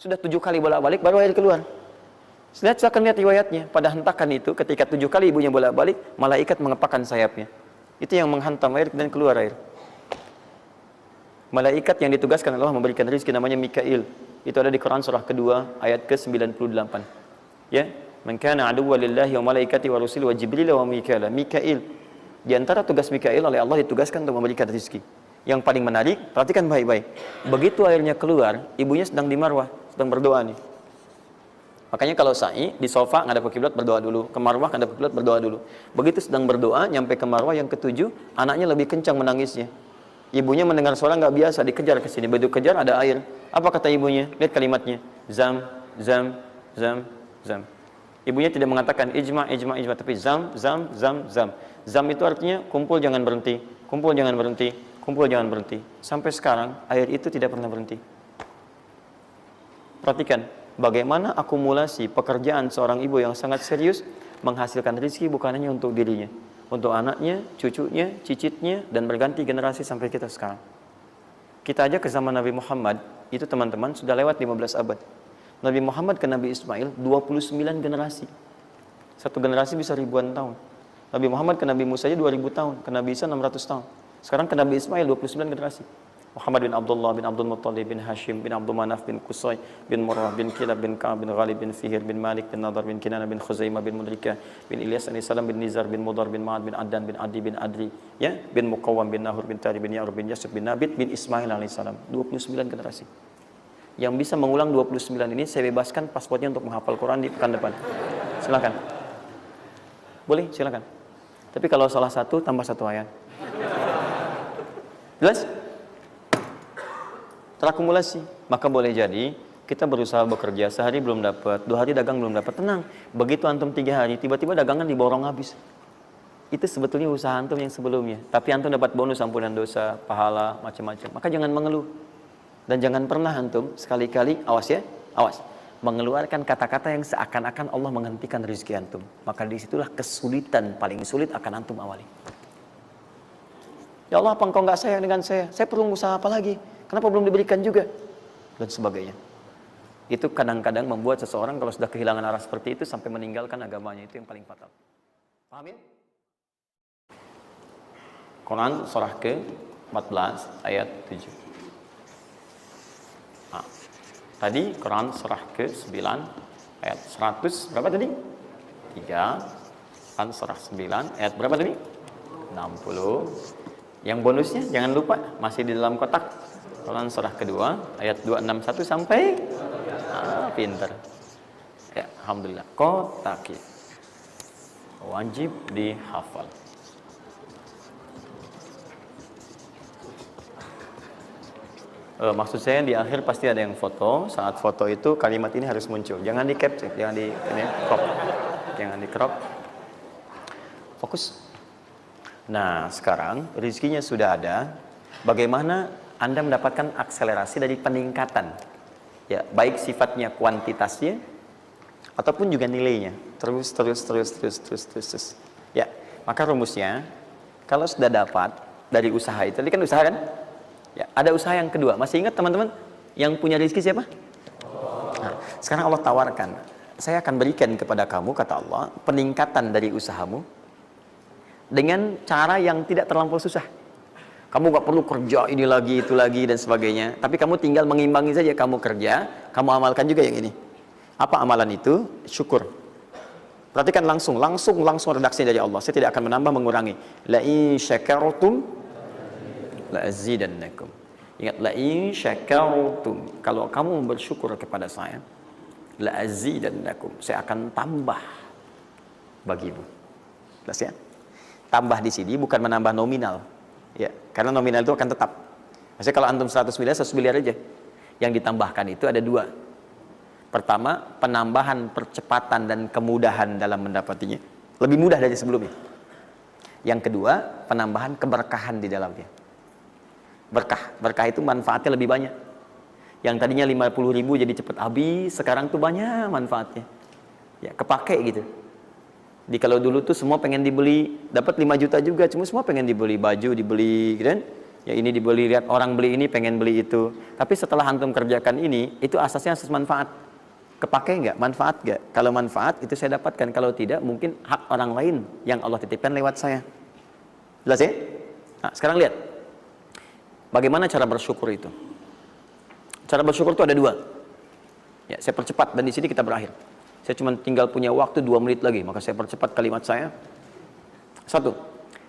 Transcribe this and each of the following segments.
Sudah 7 kali bolak-balik baru air keluar. Silakan lihat riwayatnya. Pada hentakan itu ketika 7 kali ibunya bolak-balik, malaikat mengepakkan sayapnya. Itu yang menghantam air dan keluar air. Malaikat yang ditugaskan Allah memberikan rezeki namanya Mikail. Itu ada di Quran surah kedua ayat ke-98. Ya, man kana aduwwan lillahi wa malaikati wa rusuli wa jibril wa mikail. Mikail. Di antara tugas Mikail oleh Allah ditugaskan untuk memberikan rezeki. Yang paling menarik, perhatikan baik-baik. Begitu airnya keluar, ibunya sedang di marwah, sedang berdoa nih. Makanya kalau sa'i di sofa ngadep ke kiblat berdoa dulu, ke marwah ngadep ke kiblat berdoa dulu. Begitu sedang berdoa nyampe ke marwah yang ketujuh, anaknya lebih kencang menangisnya. Ibunya mendengar suara nggak biasa, dikejar ke sini. Begitu kejar ada air. Apa kata ibunya? Lihat kalimatnya. Zam, zam, zam, zam. Ibunya tidak mengatakan ijma, ijma, ijma, tapi zam, zam, zam, zam. Zam itu artinya kumpul jangan berhenti, kumpul jangan berhenti, kumpul jangan berhenti. Sampai sekarang air itu tidak pernah berhenti. Perhatikan bagaimana akumulasi pekerjaan seorang ibu yang sangat serius menghasilkan rezeki bukan hanya untuk dirinya, untuk anaknya, cucunya, cicitnya, dan berganti generasi sampai kita sekarang. Kita aja ke zaman Nabi Muhammad, itu teman-teman sudah lewat 15 abad. Nabi Muhammad ke Nabi Ismail 29 generasi. Satu generasi bisa ribuan tahun. Nabi Muhammad ke Nabi Musa aja 2000 tahun, ke Nabi Isa 600 tahun. Sekarang ke Nabi Ismail 29 generasi. Muhammad bin Abdullah bin Abdul Muttalib bin Hashim bin Abdul Manaf bin Qusay bin Murrah bin Kilab bin Ka'ab bin Ghalib bin Fihir bin Malik bin Nadar bin Kinana bin Khuzaimah bin Mudrikah bin Ilyas AS bin Nizar bin Mudar bin Ma'ad bin Addan bin Adi bin Adri, ya, bin Muqawwam bin Nahur bin Tari bin Ya'rub bin Yasib bin Nabit bin Ismail AS. 29 generasi. Yang bisa mengulang 29 ini saya bebaskan paspornya untuk menghafal Quran di pekan depan. Silakan. Boleh, silakan. Tapi kalau salah satu tambah satu ayat. Jelas? Terakumulasi. Maka boleh jadi kita berusaha bekerja sehari belum dapat, 2 hari dagang belum dapat, tenang. Begitu antum 3 hari tiba-tiba dagangan diborong habis. Itu sebetulnya usaha antum yang sebelumnya. Tapi antum dapat bonus ampunan dosa, pahala, macam-macam. Maka jangan mengeluh. Dan jangan pernah antum sekali-kali, awas ya, awas, mengeluarkan kata-kata yang seakan-akan Allah menghentikan rezeki antum. Maka disitulah kesulitan paling sulit akan antum awali. Ya Allah, apa engkau nggak sayang dengan saya? Saya perlu usaha apa lagi? Kenapa belum diberikan juga? Dan sebagainya. Itu kadang-kadang membuat seseorang kalau sudah kehilangan arah seperti itu sampai meninggalkan agamanya. Itu yang paling fatal. Paham ya? Quran surah ke-14 ayat 7. Nah, tadi Quran surah ke-9 ayat 100 berapa tadi? 3. Quran surah 9 ayat berapa tadi? 60. Yang bonusnya jangan lupa masih di dalam kotak. Quran surah kedua ayat 261 sampai pinter. Ya, alhamdulillah. Kotak wajib dihafal. Maksud saya di akhir pasti ada yang foto. Saat foto itu kalimat ini harus muncul. Jangan di capture, jangan di crop. Jangan di crop. Fokus. Nah, sekarang rezekinya sudah ada. Bagaimana Anda mendapatkan akselerasi dari peningkatan? Ya, baik sifatnya kuantitasnya ataupun juga nilainya. Terus. Ya, maka rumusnya kalau sudah dapat dari usaha itu, tadi kan usaha kan? Ya, ada usaha yang kedua. Masih ingat teman-teman yang punya rezeki siapa? Nah, sekarang Allah tawarkan, saya akan berikan kepada kamu, kata Allah, peningkatan dari usahamu dengan cara yang tidak terlampau susah. Kamu gak perlu kerja ini lagi, itu lagi, dan sebagainya. Tapi kamu tinggal mengimbangi saja. Kamu kerja, kamu amalkan juga yang ini. Apa amalan itu? Syukur. Perhatikan langsung redaksi dari Allah. Saya tidak akan menambah, mengurangi. La in syakartum la azidannakum. Ingat, la in syakartum. Kalau kamu bersyukur kepada saya, la azidannakum. Saya akan tambah bagimu. Jelas ya? Tambah di sini bukan menambah nominal. Ya, karena nominal itu akan tetap. Maksudnya kalau antum 100 miliar aja. Yang ditambahkan itu ada 2. Pertama, penambahan percepatan dan kemudahan dalam mendapatinya. Lebih mudah dari sebelumnya. Yang kedua, penambahan keberkahan di dalamnya. Berkah itu manfaatnya lebih banyak. Yang tadinya 50.000 jadi cepat habis, sekarang tuh banyak manfaatnya. Ya, kepake gitu. Di kalau dulu tuh semua pengen dibeli, dapat 5 juta juga, cuma semua pengen dibeli baju, dibeli, gitu kan? Ya ini dibeli, lihat orang beli ini pengen beli itu. Tapi setelah antum kerjakan ini, itu asasnya asas manfaat. Kepake nggak? Manfaat nggak? Kalau manfaat itu saya dapatkan. Kalau tidak, mungkin hak orang lain yang Allah titipkan lewat saya. Jelas ya? Nah, sekarang lihat. Bagaimana cara bersyukur itu? Cara bersyukur itu ada dua. Ya, saya percepat dan di sini kita berakhir. Saya cuma tinggal punya waktu 2 menit lagi, maka saya percepat kalimat saya. 1.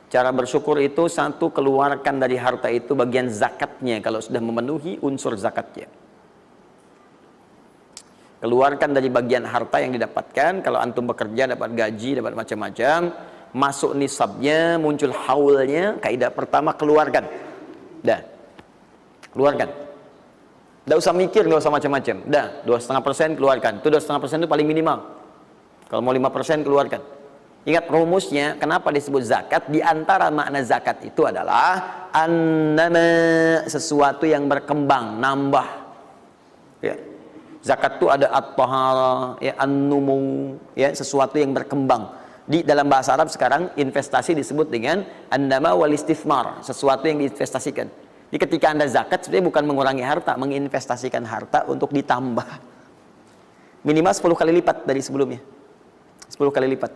Cara bersyukur itu 1, keluarkan dari harta itu bagian zakatnya kalau sudah memenuhi unsur zakatnya. Keluarkan dari bagian harta yang didapatkan, kalau antum bekerja dapat gaji, dapat macam-macam, masuk nisabnya, muncul haulnya, kaidah pertama keluarkan. Dah. Keluarkan. Tidak usah mikir, nggak usah macam-macam. Dah, 2,5% keluarkan. Itu 2,5% itu paling minimal. Kalau mau 5% keluarkan. Ingat rumusnya, kenapa disebut zakat? Di antara makna zakat itu adalah annama, sesuatu yang berkembang, nambah. Ya. Zakat itu ada at-tahara, ya, an-numu, ya, sesuatu yang berkembang. Di dalam bahasa Arab sekarang investasi disebut dengan annama wal istismar, sesuatu yang diinvestasikan. Jadi ketika Anda zakat sebenarnya bukan mengurangi harta, menginvestasikan harta untuk ditambah. Minimal 10 kali lipat dari sebelumnya. 10 kali lipat.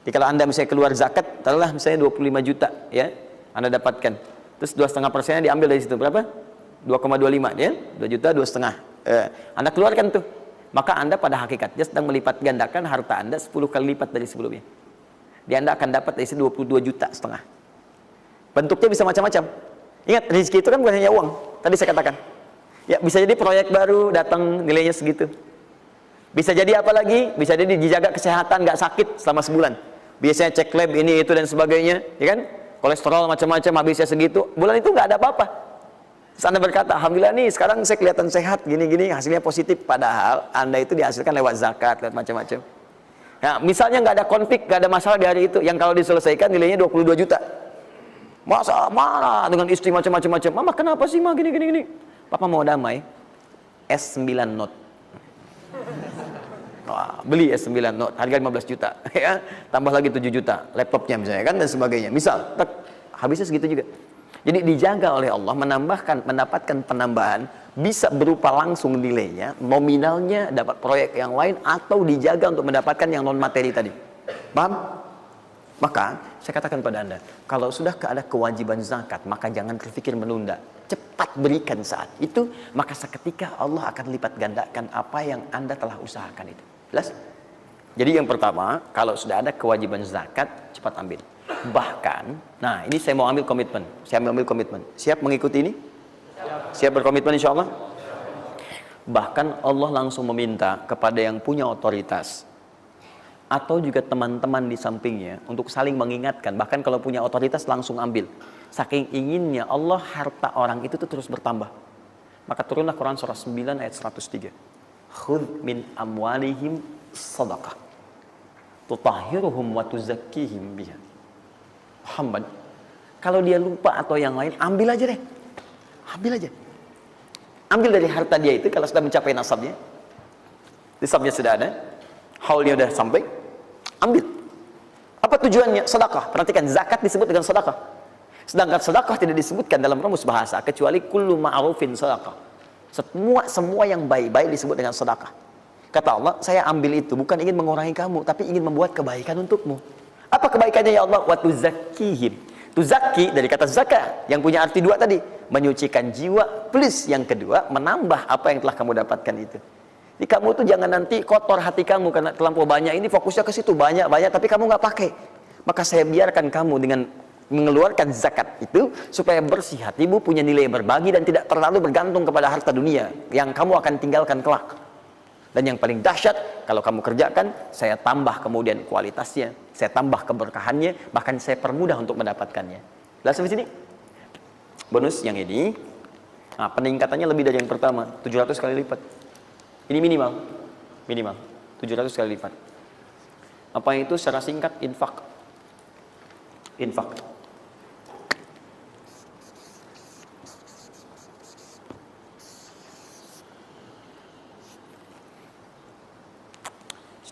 Jadi kalau Anda misalnya keluar zakat, taruhlah misalnya 25 juta, ya, Anda dapatkan. Terus 2,5%-nya diambil dari situ, berapa? 2,25, ya, 2 juta, 2,5. Anda keluarkan tuh. Maka Anda pada hakikatnya sedang melipat gandakan harta Anda 10 kali lipat dari sebelumnya. Jadi Anda akan dapat dari situ 22,5 juta. Bentuknya bisa macam-macam. Ingat, rezeki itu kan bukan hanya uang. Tadi saya katakan. Ya, bisa jadi proyek baru datang nilainya segitu. Bisa jadi apa lagi? Bisa jadi dijaga kesehatan, nggak sakit selama sebulan. Biasanya cek lab ini itu dan sebagainya, ya kan? Kolesterol macam-macam habisnya segitu. Bulan itu nggak ada apa-apa. Terus Anda berkata, alhamdulillah nih sekarang saya kelihatan sehat, gini-gini, hasilnya positif. Padahal Anda itu dihasilkan lewat zakat, lewat macam-macam. Nah, misalnya nggak ada konflik, nggak ada masalah di hari itu, yang kalau diselesaikan nilainya 22 juta. Masa marah dengan istri macam-macam. Mama kenapa sih ma gini-gini? Papa mau damai. S9 Note. Wah, beli S9 Note harga 15 juta ya, tambah lagi 7 juta laptopnya misalnya kan dan sebagainya. Misal, habisnya segitu juga. Jadi dijaga oleh Allah, mendapatkan penambahan bisa berupa langsung nilainya, nominalnya dapat proyek yang lain atau dijaga untuk mendapatkan yang non materi tadi. Paham? Maka saya katakan pada Anda, kalau sudah ada kewajiban zakat, maka jangan berpikir menunda. Cepat berikan saat itu, maka seketika Allah akan lipat gandakan apa yang Anda telah usahakan itu. Jelas? Jadi yang pertama, kalau sudah ada kewajiban zakat, cepat ambil. Bahkan, nah ini saya mau ambil komitmen. Saya mau ambil komitmen. Siap mengikuti ini? Siap berkomitmen insya Allah? Bahkan Allah langsung meminta kepada yang punya otoritas atau juga teman-teman di sampingnya untuk saling mengingatkan. Bahkan kalau punya otoritas langsung ambil. Saking inginnya Allah harta orang itu tuh terus bertambah. Maka turunlah Quran surah 9 ayat 103. Khudh min amwalihim sadaqah tutahhiruhum wa tuzakkihim biha. Muhammad, kalau dia lupa atau yang lain, ambil aja deh. Ambil aja. Ambil dari harta dia itu kalau sudah mencapai nasabnya. Nisabnya sudah ada, haulnya sudah sampai, ambil. Apa tujuannya? Sedekah. Perhatikan, zakat disebut dengan sedekah. Sedangkan sedekah tidak disebutkan dalam rumus bahasa kecuali kullu ma'rufin sedekah. Semua yang baik-baik disebut dengan sedekah. Kata Allah, saya ambil itu bukan ingin mengurangi kamu, tapi ingin membuat kebaikan untukmu. Apa kebaikannya ya Allah? Wa tuzakkihim. Tuzakki dari kata zakat yang punya arti dua tadi, menyucikan jiwa plus yang kedua menambah apa yang telah kamu dapatkan itu. Jadi kamu tuh jangan nanti kotor hati kamu karena terlampau banyak ini, fokusnya ke situ banyak tapi kamu nggak pakai. Maka saya biarkan kamu dengan mengeluarkan zakat itu supaya bersih hatimu, punya nilai berbagi dan tidak terlalu bergantung kepada harta dunia yang kamu akan tinggalkan kelak. Dan yang paling dahsyat, kalau kamu kerjakan, saya tambah kemudian kualitasnya, saya tambah keberkahannya, bahkan saya permudah untuk mendapatkannya. Lihat sampai sini. Bonus yang ini, nah, peningkatannya lebih dari yang pertama, 700 kali lipat. Ini minimal 700 kali lipat. Apa itu secara singkat? Infak.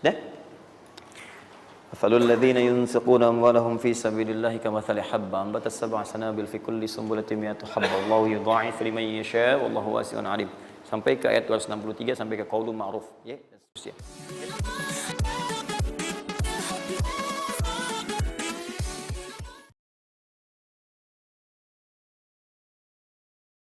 Sudah? Mathalul ladzina yunfiquna amwalahum fi sabilillahi kamathali habba ambatat sab'a sanabil fi kulli sunbulatin mi'atu habba wallahu yudha'ifu liman yasha wallahu wasi'un 'alim. Sampai ke ayat 263 sampai ke qaulun ma'ruf ya dan seterusnya.